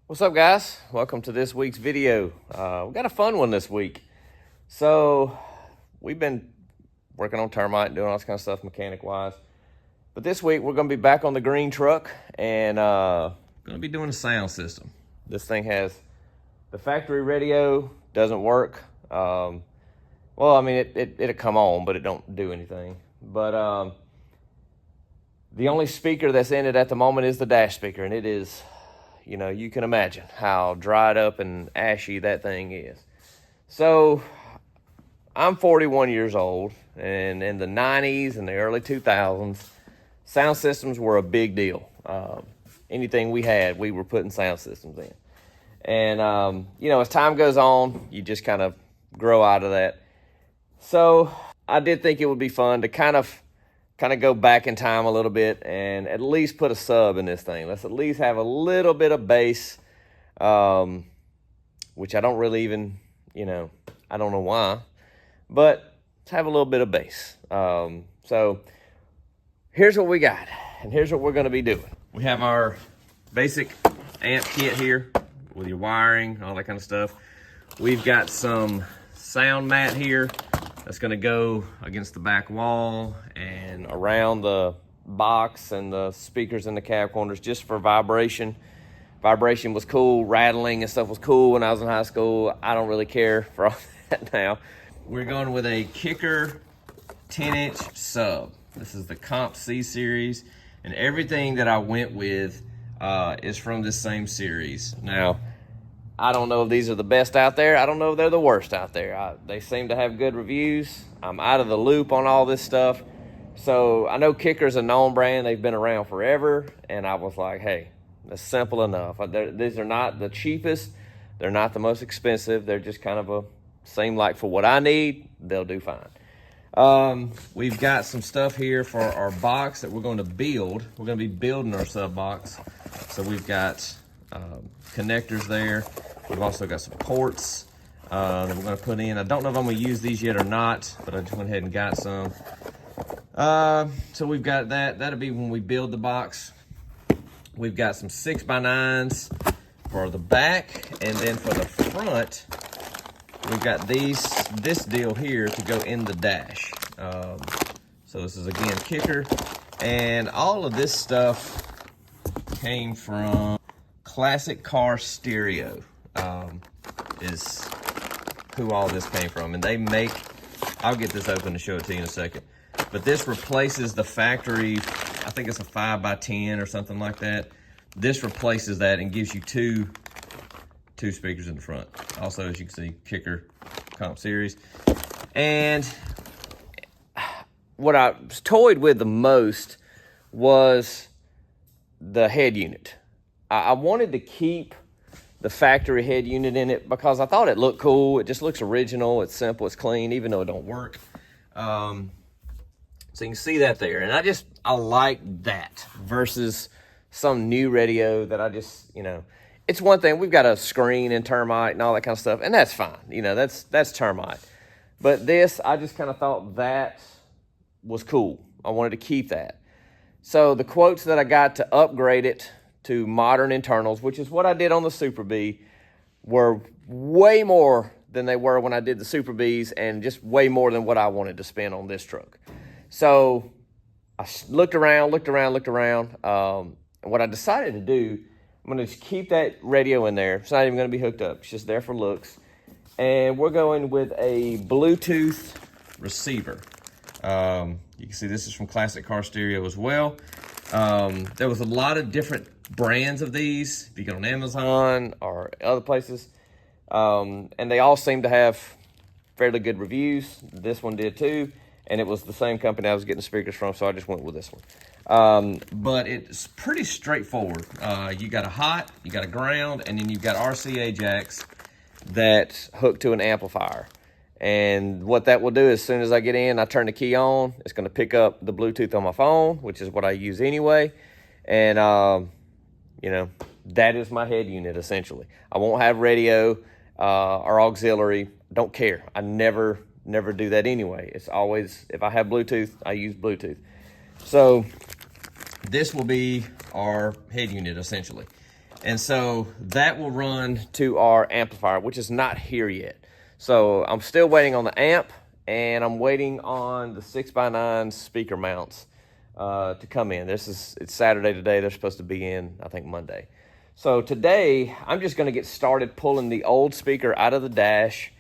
What's up, guys? Welcome to this week's video. We got a fun one this week. So we've been working on termite and doing all this kind of stuff mechanic wise, but this week we're going to be back on the green truck and going to be doing a sound system. This thing has the factory radio, doesn't work. Well, I mean, it'll come on, but it don't do anything. But the only speaker that's in it at the moment is the dash speaker, and it is, you know, you can imagine how dried up and ashy that thing is. So I'm 41 years old, and in the 90s and the early 2000s, sound systems were a big deal. Anything we had, we were putting sound systems in. And, you know, as time goes on, you just kind of grow out of that. So I did think it would be fun to kind of go back in time a little bit and at least put a sub in this thing. Let's at least have a little bit of bass, which I don't really even, you know, I don't know why, but let's have a little bit of bass. So here's what we got, and here's what we're going to be doing. We have our basic amp kit here with your wiring, all that kind of stuff. We've got some sound mat here that's going to go against the back wall and around the box and the speakers in the cab corners just for vibration. Vibration was cool. Rattling and stuff was cool when I was in high school. I don't really care for all that now. We're going with a Kicker 10-inch sub. This is the Comp C series, and everything that I went with is from this same series. Now, I don't know if these are the best out there. I don't know if they're the worst out there. They seem to have good reviews. I'm out of the loop on all this stuff. So I know Kicker's a known brand. They've been around forever. And I was like, hey, that's simple enough. These are not the cheapest. They're not the most expensive. They're just kind of seem like for what I need, they'll do fine. We've got some stuff here for our box that we're going to build. We're going to be building our sub box. So we've got connectors there. We've also got some ports that we're going to put in. I don't know if I'm going to use these yet or not, but I just went ahead and got some. So we've got that. That'll be when we build the box. We've got some 6x9s for the back, and then for the front, we've got this deal here to go in the dash. So this is again Kicker, and all of this stuff came from Classic Car Stereo. Is who all this came from, and they make, I'll get this open to show it to you in a second, but this replaces the factory, I think it's a 5x10 or something like that. This replaces that and gives you two speakers in the front. Also, as you can see, Kicker Comp Series. And what I toyed with the most was the head unit. I wanted to keep the factory head unit in it because I thought it looked cool. It just looks original. It's simple. It's clean, even though it don't work. So you can see that there. And I like that versus some new radio that I just, you know, it's one thing. We've got a screen and termite and all that kind of stuff, and that's fine. You know, that's termite. But this, I just kind of thought that was cool. I wanted to keep that. So the quotes that I got to upgrade it to modern internals, which is what I did on the Super Bee, were way more than they were when I did the Super Bees, and just way more than what I wanted to spend on this truck. So I looked around. And what I decided to do, I'm going to just keep that radio in there. It's not even going to be hooked up. It's just there for looks. And we're going with a Bluetooth receiver. You can see this is from Classic Car Stereo as well. There was a lot of different brands of these, if you get on Amazon or other places, and they all seem to have fairly good reviews. This one did too, and it was the same company I was getting speakers from, so I just went with this one. But it's pretty straightforward. You got a hot, you got a ground, and then you've got RCA jacks that hook to an amplifier. And what that will do, as soon as I get in, I turn the key on, it's going to pick up the Bluetooth on my phone, which is what I use anyway. And, you know, that is my head unit, essentially. I won't have radio or auxiliary. Don't care. I never do that anyway. It's always, if I have Bluetooth, I use Bluetooth. So this will be our head unit, essentially. And so that will run to our amplifier, which is not here yet. So I'm still waiting on the amp, and I'm waiting on the 6x9 speaker mounts to come in. It's Saturday today. They're supposed to be in, I think, Monday. So today, I'm just gonna get started pulling the old speaker out of the dash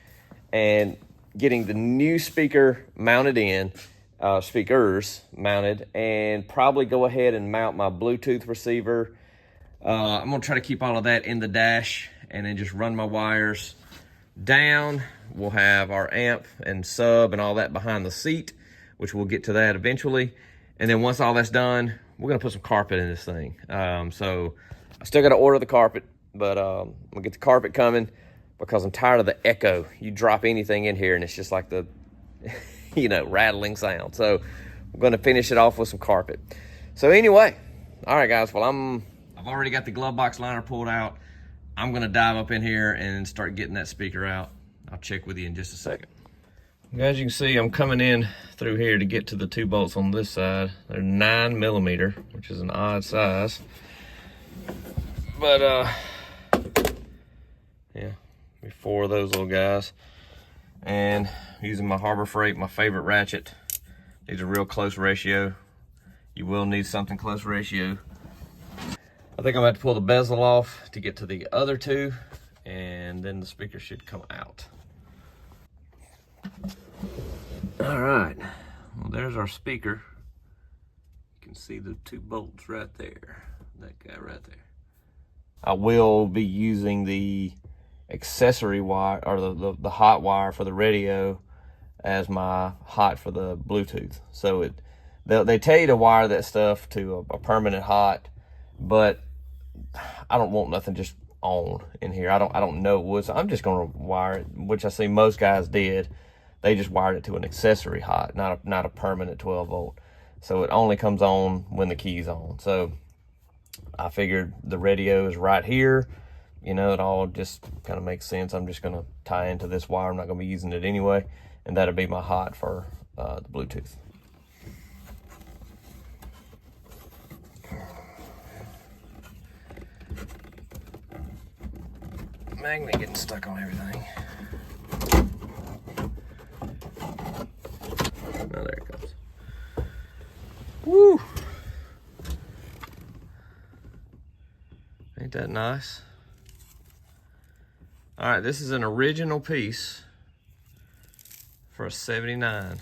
and getting the new speaker mounted in, speakers mounted, and probably go ahead and mount my Bluetooth receiver. I'm gonna try to keep all of that in the dash and then just run my wires down. We'll have our amp and sub and all that behind the seat, which we'll get to that eventually. And then once all that's done, we're gonna put some carpet in this thing. So I still gotta order the carpet, but I'm gonna get the carpet coming because I'm tired of the echo. You drop anything in here and it's just like the, you know, rattling sound. So we're gonna finish it off with some carpet. So anyway, all right guys, well I've already got the glove box liner pulled out. I'm gonna dive up in here and start getting that speaker out. I'll check with you in just a second. As you can see, I'm coming in through here to get to the 2 bolts on this side. They're 9mm, which is an odd size. But yeah, 4 of those little guys. And using my Harbor Freight, my favorite ratchet. These are real close ratio. You will need something close ratio. I think I'm gonna have to pull the bezel off to get to the other 2, and then the speaker should come out. All right, well, there's our speaker. You can see the 2 bolts right there. That guy right there. I will be using the accessory wire, or the hot wire for the radio, as my hot for the Bluetooth. So they tell you to wire that stuff to a permanent hot, but I don't want nothing just on in here. I don't know what, so I'm just gonna wire it, which I see most guys did. They just wired it to an accessory hot, not a permanent 12 volt. So it only comes on when the key's on. So I figured the radio is right here. You know, it all just kind of makes sense. I'm just gonna tie into this wire. I'm not gonna be using it anyway. And that'll be my hot for the Bluetooth. Magnet getting stuck on everything. Oh, there it goes. Woo! Ain't that nice? All right, this is an original piece for a 79.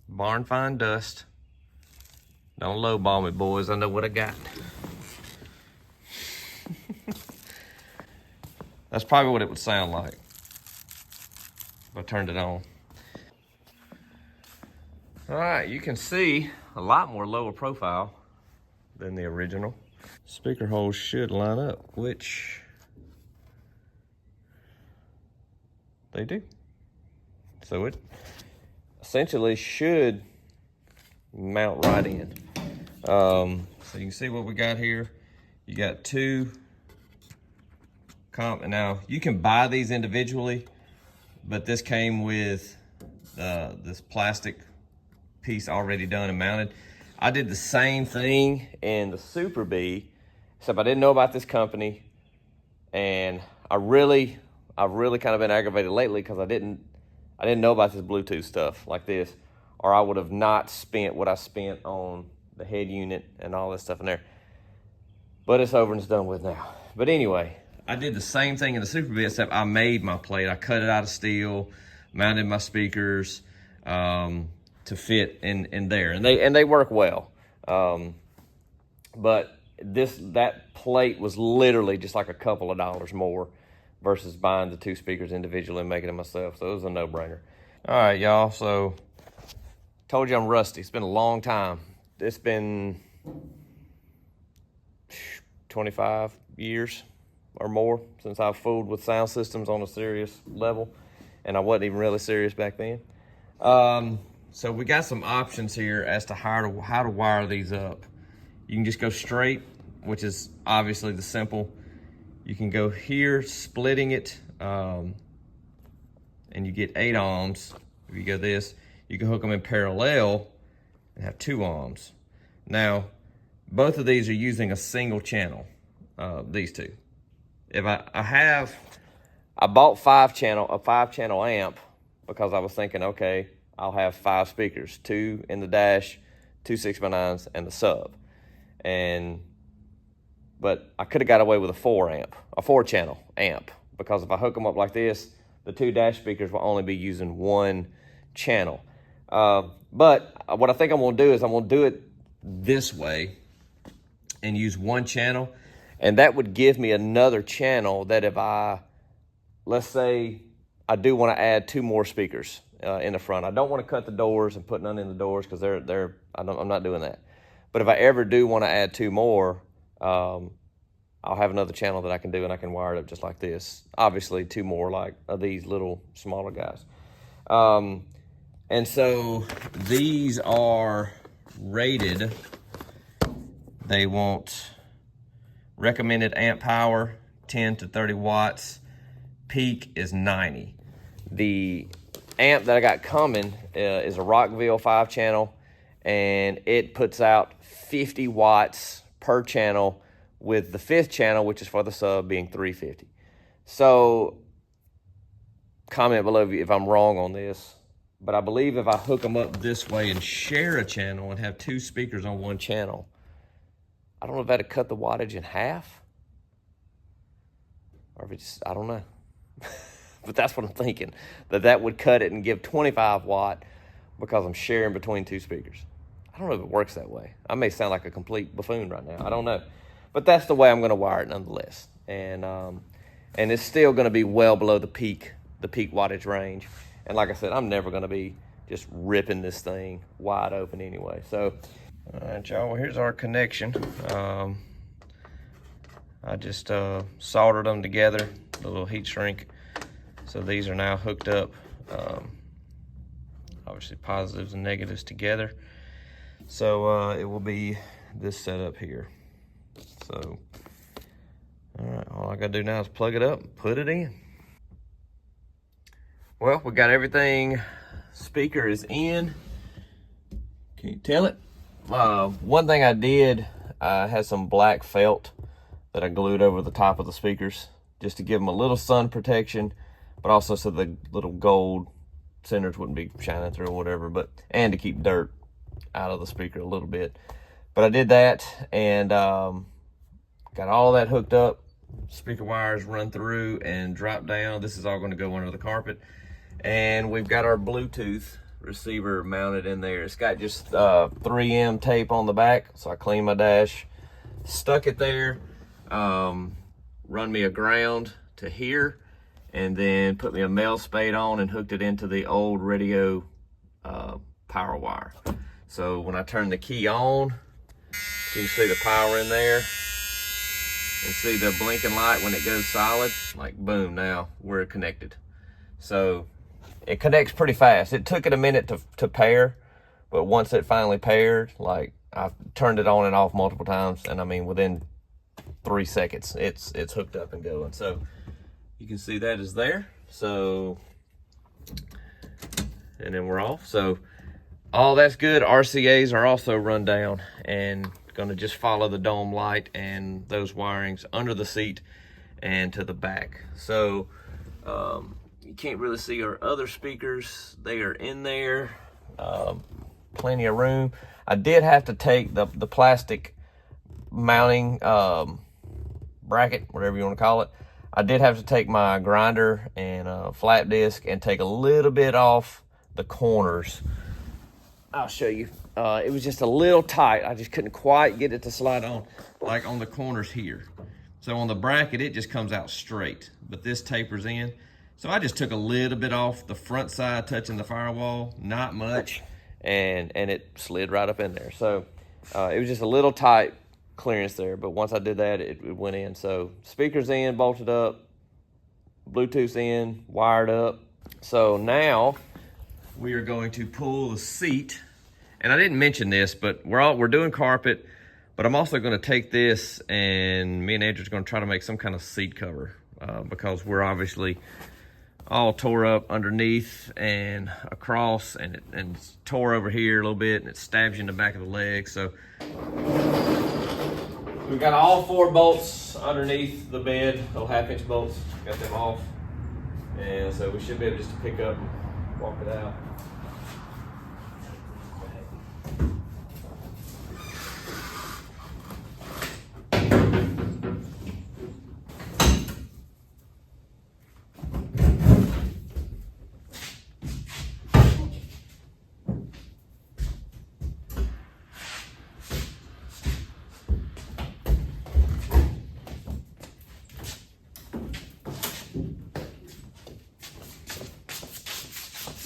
Barn find dust. Don't lowball me, boys. I know what I got. That's probably what it would sound like if I turned it on. All right, you can see a lot more lower profile than the original. Speaker holes should line up, which they do. So it essentially should mount right in. So you can see what we got here. You got 2 now you can buy these individually, but this came with this plastic piece already done and mounted. I did the same thing in the Super Bee, except I didn't know about this company, and I've really kind of been aggravated lately because I didn't know about this Bluetooth stuff like this, or I would have not spent what I spent on the head unit and all this stuff in there. But it's over and it's done with now. But anyway, I did the same thing in the Super Bee, except I made my plate. I cut it out of steel, mounted my speakers to fit in there, and they work well. But that plate was literally just like a couple of dollars more versus buying the 2 speakers individually and making it myself. So it was a no-brainer. All right, y'all. So told you I'm rusty. It's been a long time. It's been 25 years or more since I've fooled with sound systems on a serious level, and I wasn't even really serious back then. So we got some options here as to how to wire these up. You can just go straight, which is obviously the simple. You can go here, splitting it, and you get 8 ohms. If you go this, you can hook them in parallel and have 2 ohms. Now, both of these are using a single channel. these two. If I bought a 5-channel amp because I was thinking, okay, I'll have 5 speakers, 2 in the dash, 2 6x9s, and the sub. But I could have got away with a 4-channel amp, because if I hook them up like this, the 2 dash speakers will only be using 1 channel. But what I think I'm gonna do is I'm gonna do it this way and use 1 channel, and that would give me another channel that if let's say I do want to add 2 more speakers in the front. I don't want to cut the doors and put none in the doors because I'm not doing that. But if I ever do want to add 2 more, I'll have another channel that I can do, and I can wire it up just like this. Obviously 2 more like these little smaller guys. And so these are rated. They want recommended amp power 10 to 30 watts. Peak is 90. The amp that I got coming is a Rockville 5-channel, and it puts out 50 watts per channel, with the 5th channel, which is for the sub, being 350. So comment below if I'm wrong on this, but I believe if I hook them up this way and share a channel and have 2 speakers on 1 channel, I don't know if that'd cut the wattage in half, or if it's, I don't know. But that's what I'm thinking, that would cut it and give 25 watt because I'm sharing between 2 speakers. I don't know if it works that way. I may sound like a complete buffoon right now. I don't know. But that's the way I'm going to wire it nonetheless. And it's still going to be well below the peak wattage range. And like I said, I'm never going to be just ripping this thing wide open anyway. So, all right, y'all, well, here's our connection. I just soldered them together, the little heat shrink. So these are now hooked up, obviously positives and negatives together. So it will be this setup here. So, all right, all I gotta do now is plug it up and put it in. Well, we got everything. Speaker is in. Can you tell it? One thing I did, I had some black felt that I glued over the top of the speakers just to give them a little sun protection, but also so the little gold centers wouldn't be shining through or whatever, and to keep dirt out of the speaker a little bit. But I did that, and got all that hooked up. Speaker wires run through and drop down. This is all going to go under the carpet. And we've got our Bluetooth receiver mounted in there. It's got just 3M tape on the back, so I cleaned my dash, stuck it there, run me a ground to here, and then put me a male spade on and hooked it into the old radio power wire. So when I turn the key on, you can see the power in there and see the blinking light when it goes solid. Like, boom, now we're connected. So it connects pretty fast. It took it a minute to pair, but once it finally paired, like, I've turned it on and off multiple times, and I mean within 3 seconds it's hooked up and going. So you can see that is there. So, and then we're off. So all that's good. RCAs are also run down and gonna just follow the dome light and those wirings under the seat and to the back. So you can't really see our other speakers. They are in there, plenty of room. I did have to take the plastic mounting bracket, whatever you want to call it. I did have to take my grinder and flat disc and take a little bit off the corners. I'll show you. It was just a little tight. I just couldn't quite get it to slide on, like on the corners here. So on the bracket, it just comes out straight, but this tapers in. So I just took a little bit off the front side, touching the firewall, not much, and it slid right up in there. So it was just a little tight clearance there, but once I did that, it went in. So speakers in, bolted up, Bluetooth in, wired up. So now we are going to pull the seat. And I didn't mention this, but we're doing carpet, but I'm also going to take this, and me and Andrew's going to try to make some kind of seat cover because we're obviously all tore up underneath and across, and it's tore over here a little bit, and it stabs you in the back of the leg. So We've got all 4 bolts underneath the bed, little 1/2-inch bolts. Got them off. And so we should be able just to pick up and walk it out.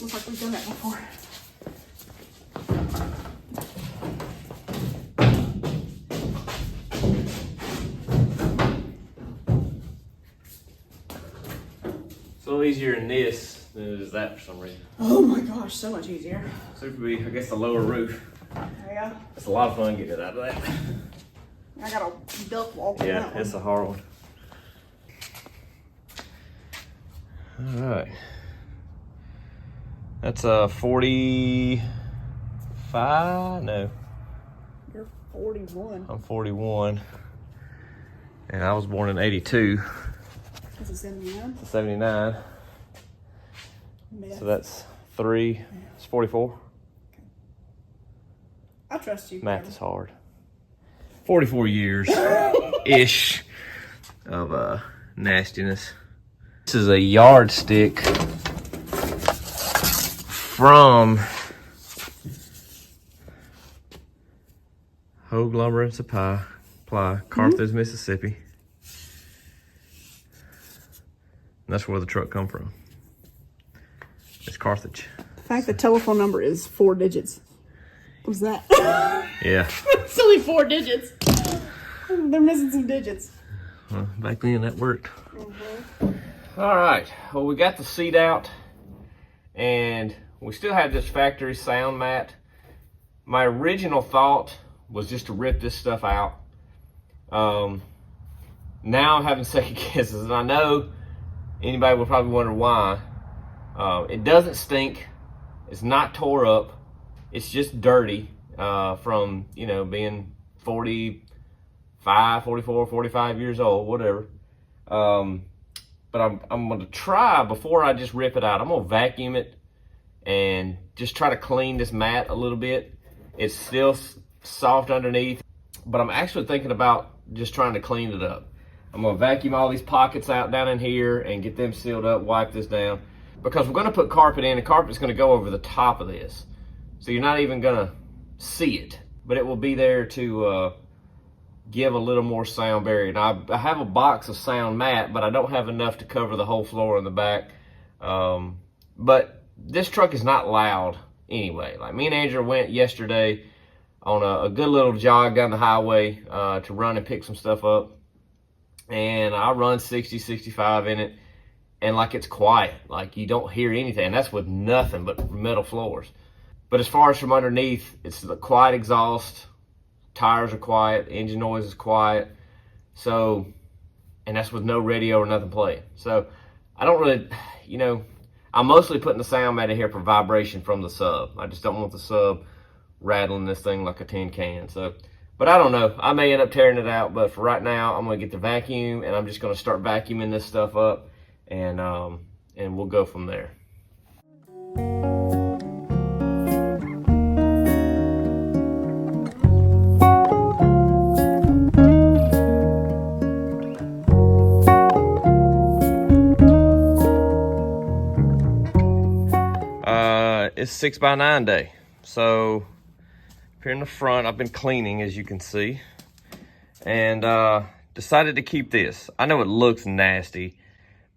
Looks like we've done that before. It's a little easier in this than it is that for some reason. Oh my gosh, so much easier. So it could be, I guess, the lower roof. Yeah. It's a lot of fun getting it out of that. I got a duck walk. Yeah, it's a hard one. All right. That's a 45? No. You're 41. I'm 41. And I was born in 82. That's a 79. It's a 79. So that's 3. It's 44. I trust you. Math is hard. 44 years ish of nastiness. This is a yardstick from Hogue Lumber and Supply, Carthage, Mississippi. And that's where the truck come from. It's Carthage. The fact the telephone number is 4 digits. What's that? Yeah. It's only 4 digits. They're missing some digits. Well, back then that worked. All right. Well, we got the seat out, and we still have this factory sound mat. My original thought was just to rip this stuff out. Now I'm having second guesses, and I know anybody will probably wonder why. It doesn't stink. It's not tore up. It's just dirty from, you know, being 45, 44, 45 years old, whatever. But I'm going to try, before I just rip it out, I'm going to vacuum it and just try to clean this mat a little bit. It's still soft underneath, but I'm actually thinking about just trying to clean it up. I'm going to vacuum all these pockets out down in here and get them sealed up, wipe this down. Because we're going to put carpet in, and carpet's going to go over the top of this. So you're not even going to see it, but it will be there to give a little more sound barrier. Now, I have a box of sound mat, but I don't have enough to cover the whole floor in the back. But this truck is not loud anyway. Like, me and Andrew went yesterday on a good little jog down the highway to run and pick some stuff up. And I run 60, 65 in it, and like, it's quiet. Like, you don't hear anything. And that's with nothing but metal floors. But as far as from underneath, it's the quiet exhaust. Tires are quiet, engine noise is quiet. So, and that's with no radio or nothing playing. So I don't really, you know, I'm mostly putting the sound mat in here for vibration from the sub. I just don't want the sub rattling this thing like a tin can. So, but I don't know. I may end up tearing it out, but for right now, I'm gonna get the vacuum, and I'm just gonna start vacuuming this stuff up, and we'll go from there. It's 6x9 day. So up here in the front, I've been cleaning, as you can see, and decided to keep this. I know it looks nasty,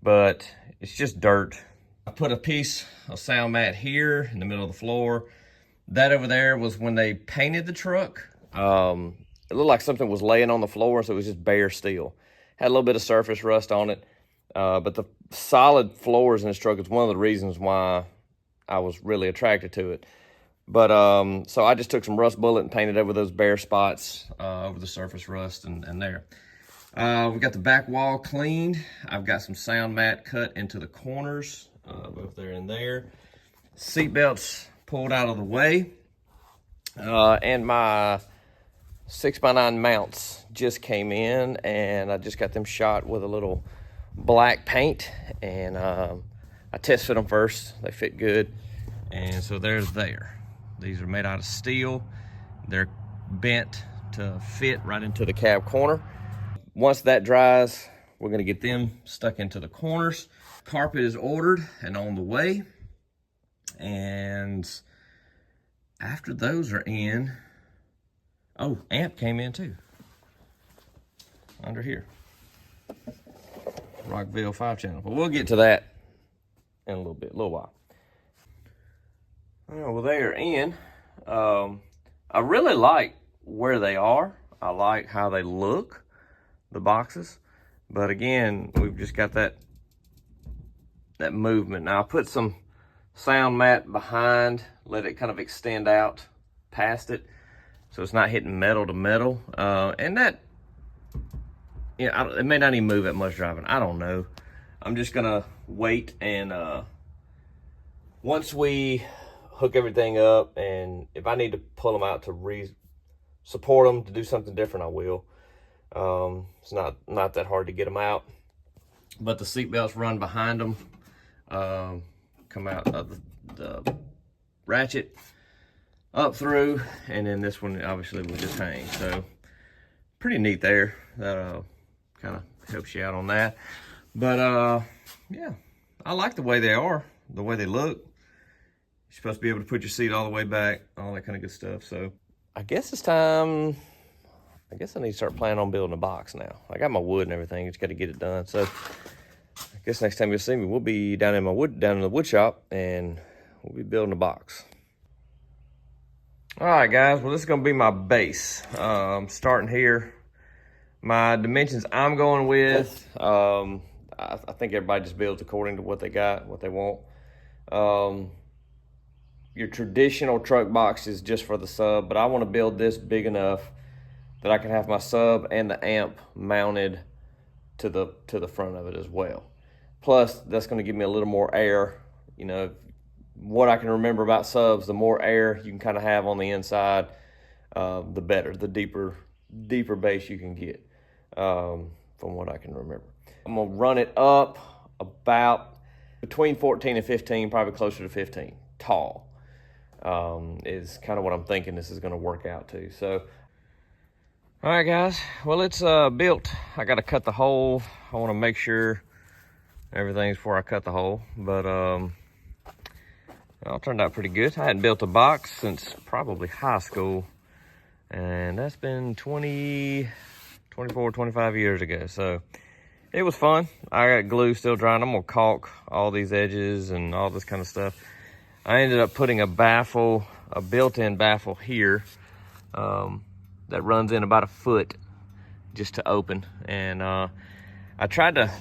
but it's just dirt. I put a piece of sound mat here in the middle of the floor. That over there was when they painted the truck. It looked like something was laying on the floor, so it was just bare steel. Had a little bit of surface rust on it, but the solid floors in this truck is one of the reasons why I was really attracted to it. But so I just took some rust bullet and painted over those bare spots over the surface rust and there. We've got the back wall cleaned. I've got some sound mat cut into the corners, both there and there. Seat belts pulled out of the way. And my 6x9 mounts just came in, and I just got them shot with a little black paint, and I test fit them first. They fit good, and so there's there. These are made out of steel. They're bent to fit right into the cab corner. Once that dries, we're gonna get them stuck into the corners. Carpet is ordered and on the way. And after those are in, oh, amp came in too. Under here. Rockville 5-channel. But we'll get to that in a little while. Oh, well, they are in. I really like where they are. I like how they look, the boxes. But again, we've just got that movement. Now I put some sound mat behind, let it kind of extend out past it, so it's not hitting metal to metal. And that, it may not even move that much driving. I don't know. I'm just gonna wait, and once we hook everything up, and if I need to pull them out to support them to do something different, I will. It's not that hard to get them out, but the seat belts run behind them, come out of the ratchet up through, and then this one obviously will just hang. So pretty neat there. That kind of helps you out on that. But yeah, I like the way they are, the way they look. You're supposed to be able to put your seat all the way back, all that kind of good stuff. So I guess it's time. I guess I need to start planning on building a box now. I got my wood and everything. Just got to get it done. So I guess next time you'll see me, we'll be down in the wood shop, and we'll be building a box. All right, guys. Well, this is gonna be my base. Starting here. My dimensions I'm going with. I think everybody just builds according to what they got, what they want. Your traditional truck box is just for the sub, but I want to build this big enough that I can have my sub and the amp mounted to the front of it as well. Plus, that's going to give me a little more air. You know, what I can remember about subs, the more air you can kind of have on the inside, the better, the deeper bass you can get, from what I can remember. I'm going to run it up about between 14 and 15, probably closer to 15, tall. Is kind of what I'm thinking this is going to work out to. So, all right, guys. Well, it's built. I got to cut the hole. I want to make sure everything's before I cut the hole. But it all turned out pretty good. I hadn't built a box since probably high school, and that's been 24, 25 years ago. So it was fun. I got glue still drying. I'm gonna caulk all these edges and all this kind of stuff. I ended up putting a built-in baffle here that runs in about a foot just to open. And I tried to,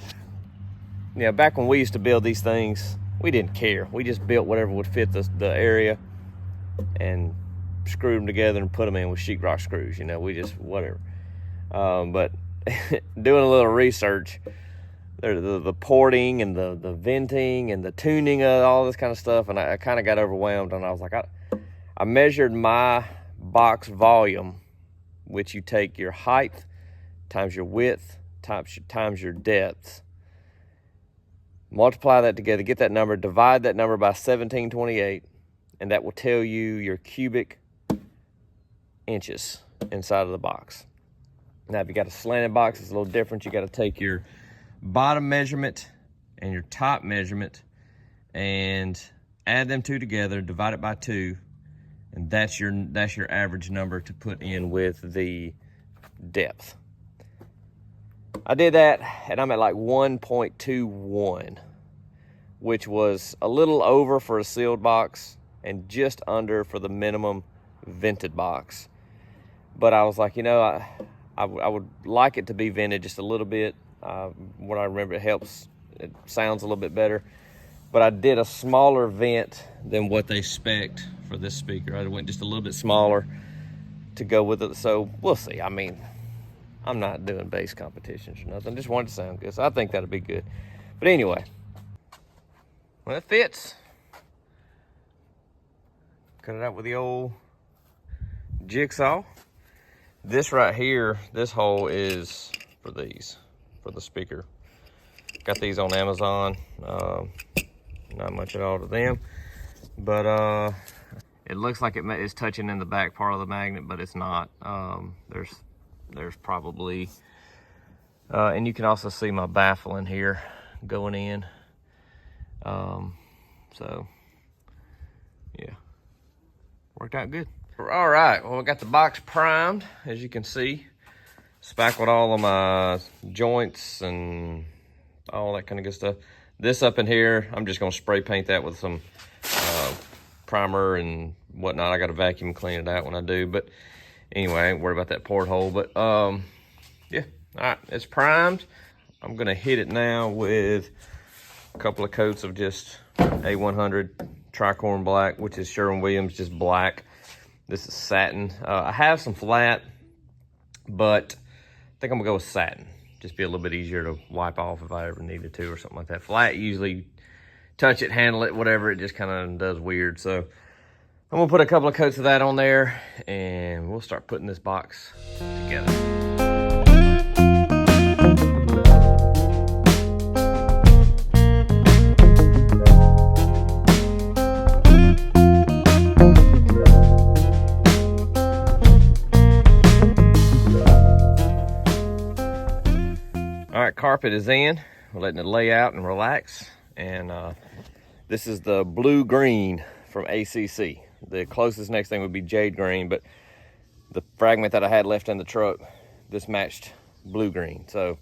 back when we used to build these things, we didn't care. We just built whatever would fit the area and screwed them together and put them in with sheetrock screws. We just, whatever. But doing a little research, the porting and the venting and the tuning of all this kind of stuff, and I kind of got overwhelmed, and I was like, I measured my box volume, which you take your height times your width times your depth, multiply that together, get that number, divide that number by 1728, and that will tell you your cubic inches inside of the box. Now, if you got a slanted box, it's a little different. You got to take your bottom measurement and your top measurement and add them two together, divide it by 2, and that's your average number to put in with the depth. I did that, and I'm at like 1.21, which was a little over for a sealed box and just under for the minimum vented box. But I was like, I would like it to be vented just a little bit. What I remember, it helps. It sounds a little bit better. But I did a smaller vent than what they spec'd for this speaker. I went just a little bit smaller to go with it. So we'll see. I mean, I'm not doing bass competitions or nothing. Just wanted to sound good. So I think that'll be good. But anyway, well, it fits. Cut it out with the old jigsaw. This right here, this hole is for these, for the speaker. Got these on Amazon. Not much at all to them, but it looks like it's touching in the back part of the magnet, but it's not. There's probably, and you can also see my baffle in here going in. So yeah, worked out good. All right, well, we got the box primed, as you can see. Spackled all of my joints and all that kind of good stuff. This up in here, I'm just gonna spray paint that with some primer and whatnot. I gotta vacuum clean it out when I do, but anyway, I ain't worried about that porthole. But yeah, all right, it's primed. I'm gonna hit it now with a couple of coats of just A100 tricorn black, which is Sherwin-Williams, just black. This is satin. I have some flat, but I think I'm gonna go with satin. Just be a little bit easier to wipe off if I ever needed to or something like that. Flat, usually touch it, handle it, whatever, it just kind of does weird. So I'm gonna put a couple of coats of that on there and we'll start putting this box together. All right, carpet is in. We're letting it lay out and relax. And this is the blue green from ACC. The closest next thing would be jade green, but the fragment that I had left in the truck, this matched blue green. So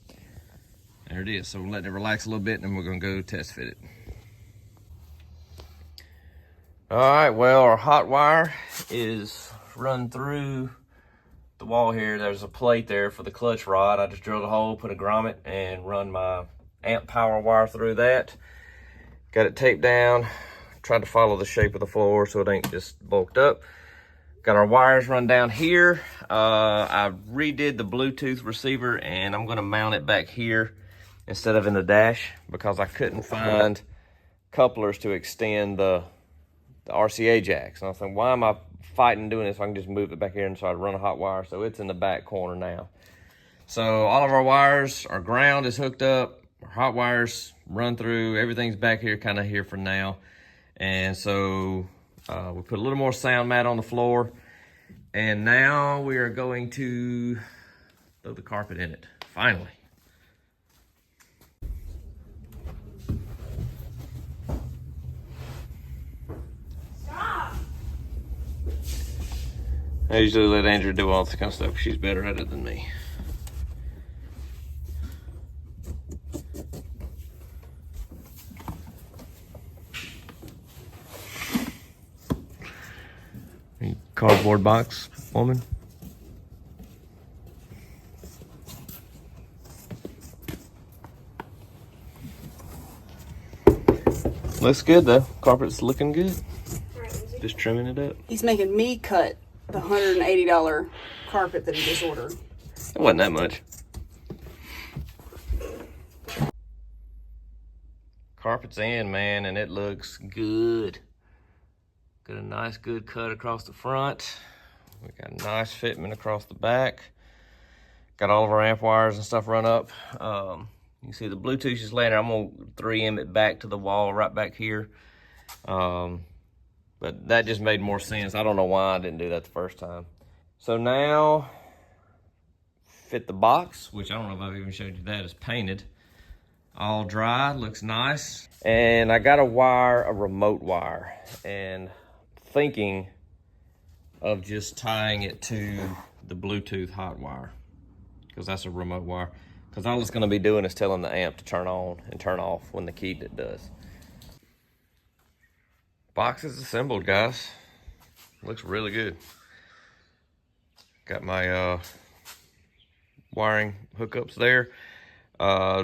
there it is. So we're letting it relax a little bit and then we're gonna go test fit it. All right, well, our hot wire is run through the wall here. There's a plate there for the clutch rod. I just drilled a hole, put a grommet, and run my amp power wire through that. Got it taped down. Tried to follow the shape of the floor so it ain't just bulked up. Got our wires run down here. I redid the Bluetooth receiver and I'm gonna mount it back here instead of in the dash because I couldn't find couplers to extend the RCA jacks. And I was thinking, why am I fighting doing this? I can just move it back here, and so I'd run a hot wire. So it's in the back corner now. So all of our wires, our ground is hooked up, our hot wires run through, everything's back here, kind of here for now. And so we put a little more sound mat on the floor, and now we are going to throw the carpet in it, finally. I usually let Andrea do all this kind of stuff. She's better at it than me. Cardboard box, woman. Looks good though. Carpet's looking good. Just trimming it up. He's making me cut the $180 carpet that he just ordered. It wasn't that much. Carpet's in, man, and it looks good. Got a nice good cut across the front. We got a nice fitment across the back. Got all of our amp wires and stuff run up. You can see the Bluetooth is laying there. I'm gonna 3M it back to the wall right back here. But that just made more sense. I don't know why I didn't do that the first time. So now, fit the box, which I don't know if I've even showed you that, is painted. All dry, looks nice. And I got a wire, a remote wire, and thinking of just tying it to the Bluetooth hot wire, because that's a remote wire. Because all it's gonna be doing is telling the amp to turn on and turn off when the key does. Box is assembled, guys. Looks really good. Got my wiring hookups there.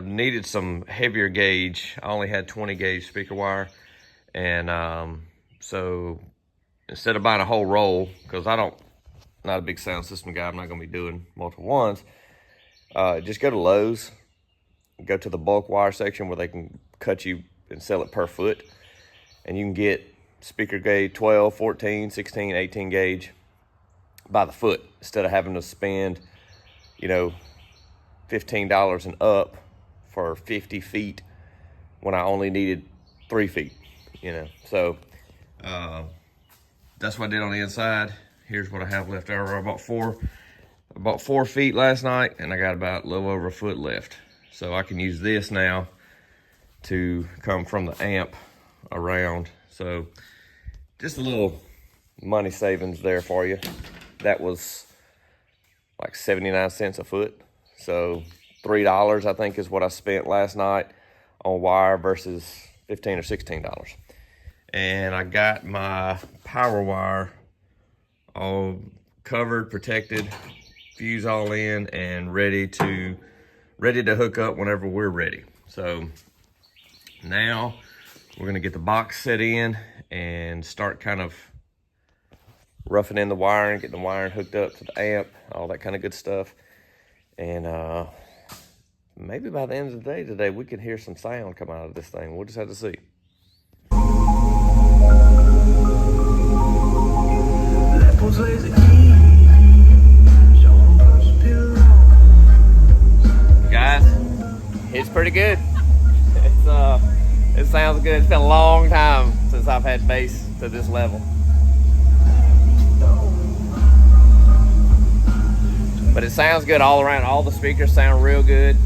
Needed some heavier gauge. I only had 20 gauge speaker wire. And so instead of buying a whole roll, because not a big sound system guy, I'm not gonna be doing multiple ones. Just go to Lowe's, go to the bulk wire section where they can cut you and sell it per foot. And you can get speaker gauge 12, 14, 16, 18 gauge by the foot instead of having to spend, you know, $15 and up for 50 feet when I only needed 3 feet, you know. So that's what I did on the inside. Here's what I have left over. I bought 4 feet last night, and I got about a little over a foot left. So I can use this now to come from the amp around. So just a little money savings there for you. That was like 79 cents a foot. So $3, I think, is what I spent last night on wire versus $15 or $16. And I got my power wire all covered, protected, fuse all in, and ready to hook up whenever we're ready. So now we're gonna get the box set in and start kind of roughing in the wiring, getting the wiring hooked up to the amp, all that kind of good stuff. And maybe by the end of the day today, we could hear some sound come out of this thing. We'll just have to see. Guys, it's pretty good. It sounds good. It's been a long time since I've had bass to this level. But it sounds good all around. All the speakers sound real good.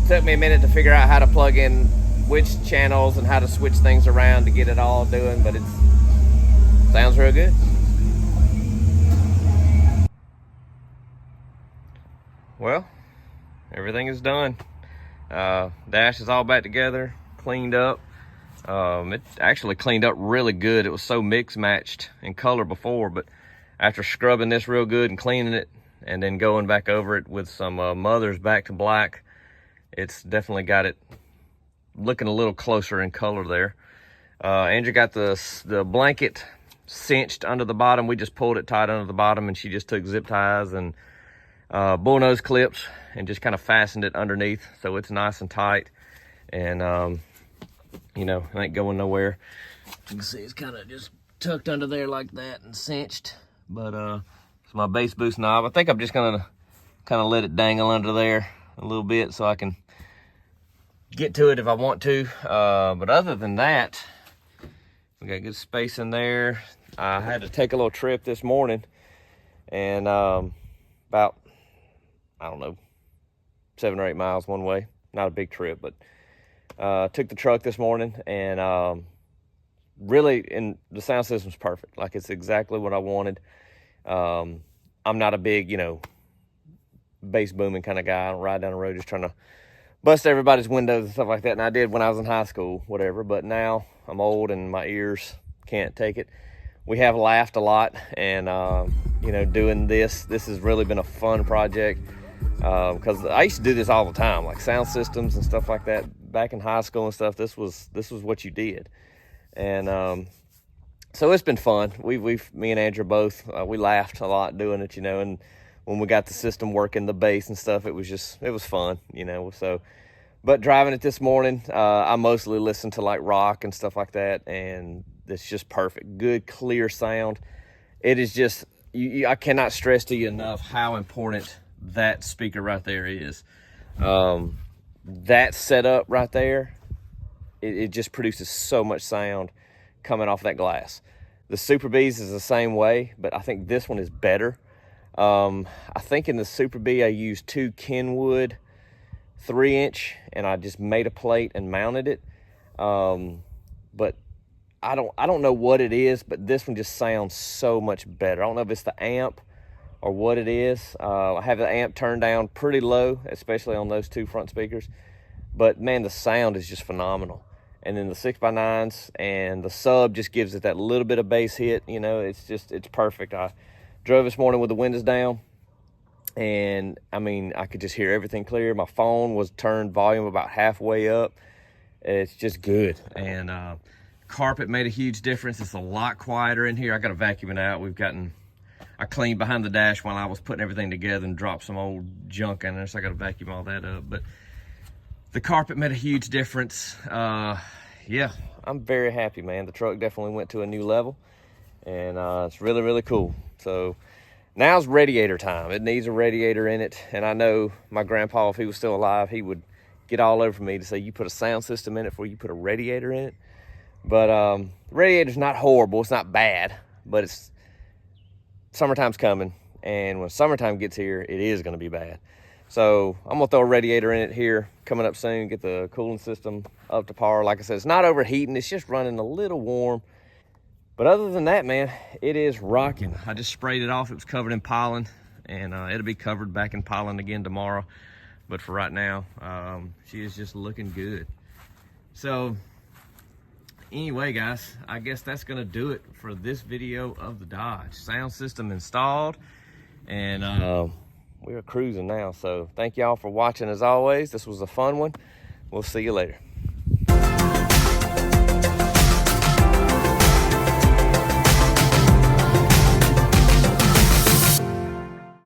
Took me a minute to figure out how to plug in which channels and how to switch things around to get it all doing, but it sounds real good. Well, everything is done. Dash is all back together, cleaned up. It actually cleaned up really good. It was so mix matched in color before, but after scrubbing this real good and cleaning it and then going back over it with some mothers back to black, it's definitely got it looking a little closer in color there. Andrew got the blanket cinched under the bottom. We just pulled it tight under the bottom, and she just took zip ties and bullnose clips and just kind of fastened it underneath so it's nice and tight, and you know, it ain't going nowhere. You can see it's kind of just tucked under there like that and cinched. But it's my bass boost knob. I think I'm just gonna kind of let it dangle under there a little bit so I can get to it if I want to. But other than that, we got good space in there. I had to take a little trip this morning, and about, I don't know, 7 or 8 miles one way. Not a big trip, but took the truck this morning, and really, the sound system's perfect. Like, it's exactly what I wanted. I'm not a big, you know, bass booming kind of guy. I don't ride down the road just trying to bust everybody's windows and stuff like that. And I did when I was in high school, whatever. But now I'm old and my ears can't take it. We have laughed a lot, and you know, doing this has really been a fun project, because I used to do this all the time, like sound systems and stuff like that back in high school and stuff. This was what you did, and so it's been fun. Me and Andrew both, we laughed a lot doing it, you know. And when we got the system working, the bass and stuff, it was fun, you know. So, but driving it this morning, I mostly listen to like rock and stuff like that, and it's just perfect. Good, clear sound. It is just, I cannot stress to you enough how important that speaker right there is. That setup right there, it just produces so much sound coming off that glass. The Super B's is the same way, but I think this one is better. I think in the Super B, I used 2 Kenwood 3-inch, and I just made a plate and mounted it. But I don't know what it is, but this one just sounds so much better. I don't know if it's the amp or what it is. I have the amp turned down pretty low, especially on those 2 front speakers. But man, the sound is just phenomenal. And then the 6x9s and the sub just gives it that little bit of bass hit. You know, it's perfect. I drove this morning with the windows down, and I mean, I could just hear everything clear. My phone was turned volume about halfway up. It's just good. And carpet made a huge difference. It's a lot quieter in here. I got to vacuum it out. I cleaned behind the dash while I was putting everything together and dropped some old junk in there, so I got to vacuum all that up. But the carpet made a huge difference. Yeah, I'm very happy, man. The truck definitely went to a new level, and it's really, really cool. So Now's radiator time. It needs a radiator in it. And I know my grandpa, if he was still alive, he would get all over me to say, you put a sound system in it before you put a radiator in it. But the radiator's not horrible. It's not bad, but it's summertime's coming. And when summertime gets here, it is going to be bad. So I'm going to throw a radiator in it here coming up soon, get the cooling system up to par. Like I said, it's not overheating. It's just running a little warm. But other than that, man, it is rocking. I just sprayed it off. It was covered in pollen, and it'll be covered back in pollen again tomorrow. But for right now, she is just looking good. So anyway, guys, I guess that's going to do it for this video of the Dodge. Sound system installed, and we're cruising now. So thank y'all for watching as always. This was a fun one. We'll see you later.